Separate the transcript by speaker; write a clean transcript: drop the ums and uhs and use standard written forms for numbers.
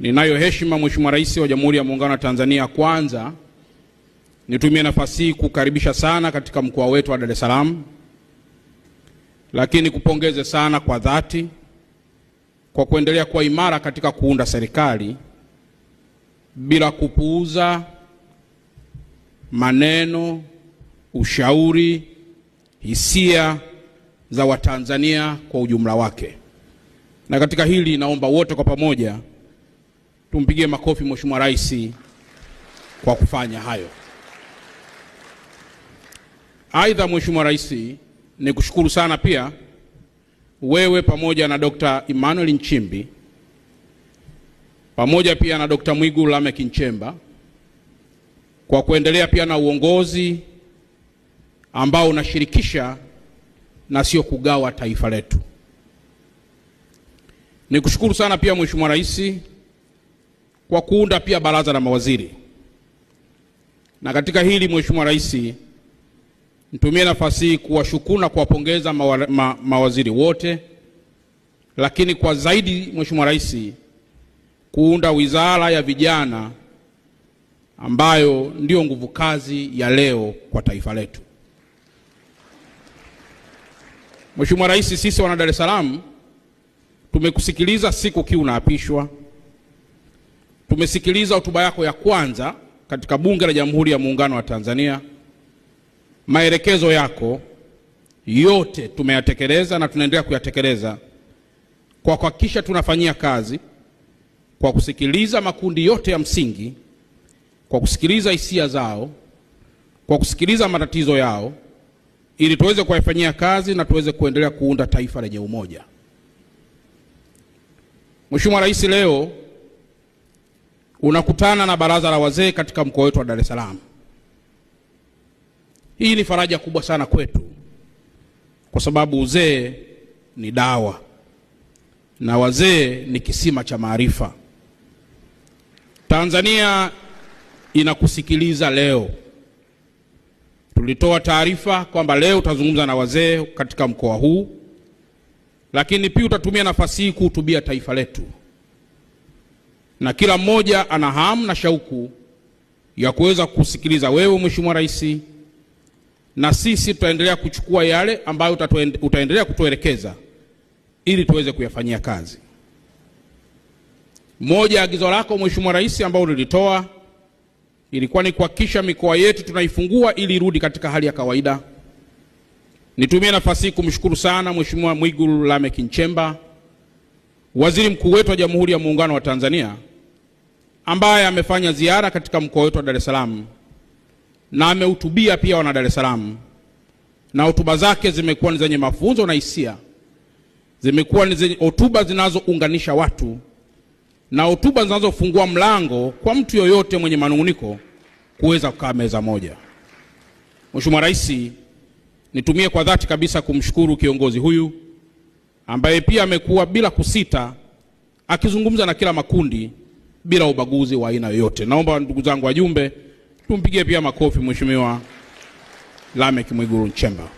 Speaker 1: Ninayo heshima Mheshimiwa Rais wa Jamhuri ya Muungano wa Tanzania, kwanza nitumie nafasi hii kukaribisha sana katika mkoa wetu wa Dar es Salaam, lakini kupongeze sana kwa dhati kwa kuendelea kuwa imara katika kuunda serikali bila kupuuza maneno, ushauri, hisia za Watanzania kwa ujumla wake. Na katika hili naomba wote kwa pamoja tumpigie makofi Mheshimiwa Rais kwa kufanya hayo. Aidha, Mheshimiwa Rais, nikushukuru sana pia wewe pamoja na Dr. Emmanuel Nchimbi pamoja pia na Dr. Mwigulu Lameck Nchemba kwa kuendelea pia na uongozi ambao unashirikisha na sio kugawa taifa letu. Nikushukuru sana pia Mheshimiwa Rais kwa kuunda pia baraza la mawaziri. Na katika hili Mheshimiwa Rais, nitumie nafasi hii kuwashukuru na kuwapongeza mawaziri wote, lakini kwa zaidi Mheshimiwa Rais kuunda wizara ya vijana ambayo ndio nguvu kazi ya leo kwa taifa letu. Mheshimiwa Rais, sisi wana Dar es Salaam tumekusikiliza siku kiu unaapishwa. Tumesikiliza hotuba yako ya kwanza katika Bunge la Jamhuri ya Muungano wa Tanzania. Maelekezo yako yote tumeyatekeleza na tunaendelea kuyatekeleza kwa kuhakikisha tunafanyia kazi, kwa kusikiliza makundi yote ya msingi, kwa kusikiliza hisia zao, kwa kusikiliza matatizo yao, ili tuweze kuyafanyia kazi na tuweze kuendelea kuunda taifa lenye umoja. Mheshimiwa Rais, leo unakutana na baraza la wazee katika mkoa wetu wa Dar es Salaam. Hii ni faraja kubwa sana kwetu, kwa sababu uzee ni dawa na wazee ni kisima cha maarifa. Tanzania inakusikiliza leo. Tulitoa taarifa kwamba leo utazungumza na wazee katika mkoa huu, lakini pia utatumia nafasi hii kuhutubia taifa letu. Na kila mmoja ana hamu na shauku ya kuweza kusikiliza wewe Mheshimiwa Rais, na sisi tutaendelea kuchukua yale ambayo utaendelea kutuelekeza ili tuweze kuyafanyia kazi. Moja agizo lako Mheshimiwa Rais ambao ulilitoa ilikuwa ni kuhakikisha mikoa yetu tunaifungua ili irudi katika hali ya kawaida. Nitumie nafasi hii kumshukuru sana Mheshimiwa Mwigulu Lameck Nchemba, Waziri Mkuu wetu wa Jamhuri ya Muungano wa Tanzania, ambaye amefanya ziara katika mkoa wetu wa Dar es Salaam na amehutubia pia wana Dar es Salaam, na hotuba zake zimekuwa ni zenye mafunzo na hisia. Zimekuwa ni hotuba zinazounganisha watu na hotuba zinazofungua mlango kwa mtu yoyote mwenye manunguniko kuweza kukaa meza moja. Mheshimiwa Rais, nitumie kwa dhati kabisa kumshukuru kiongozi huyu ambaye pia amekuwa bila kusita akizungumza na kila makundi bila ubaguzi wa aina yoyote. Naomba ndugu zangu wajumbe tumpigie pia makofi Mheshimiwa Lameck Mwigulu Nchemba.